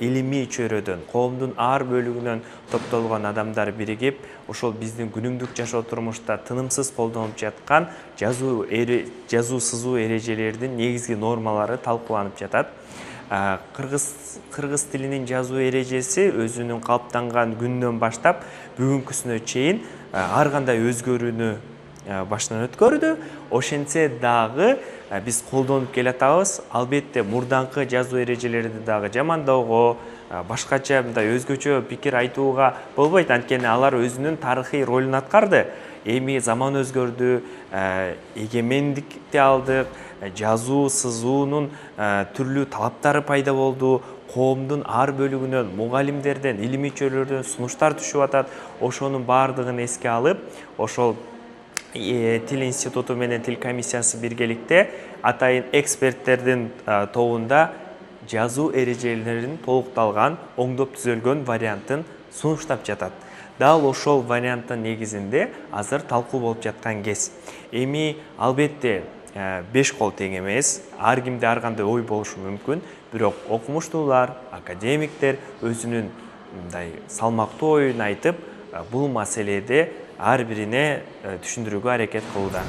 илимий чөйрөдөн, коомдун ар бөлүгүнөн топтолгон адамдар биригип, ошол биздин күнүмдүк жашоо турмушта тынымсыз колдонуп жаткан жазуу сызуу эрежелердин негизги нормалары талкууланып жатат. Кыргыз тилинин жазуу эрежеси өзүнүн калыптанган күнүнөн баштап бүгүнкүсүнө чейин ар кандай өзгөрүүнү баштан өткөрдү. Ошентсе дагы биз колдонуп келатабыз. Албетте мурданкы жазуу эрежелерди дагы жамандоого, башкача мындай өзгөчө пикир айтууга болбойт, анткени алар өзүнүн тарыхый ролун аткарды. Эми заман өзгөрдү, эгемендикти алдык, жазуу сызуунун түрлүү талаптары пайда болду. Коомдун ар бөлүгүнөн, мугалимдерден, илимий чөйрөлөрдөн сунуштар түшүп атат. Ошонун баардыгын эске алып, ошол тил институту менен тил комиссиясы биргеликте атайын эксперттердин тобунда жазуу эрежелеринин толукталган, оңдоп түзөлгөн вариантын сунуштап жатат. Дал ошол варианттын негизинде азыр талкуу болуп жаткан кез. Эми албетте 5 кол тең эмес, ар кимде ар кандай ой болушу мүмкүн, бирок окумуштуулар, академиктер өзүнүн мындай салмактуу оюн айтып, бул маселеде ар бирине түшүндүрүүгө аракет кылууда.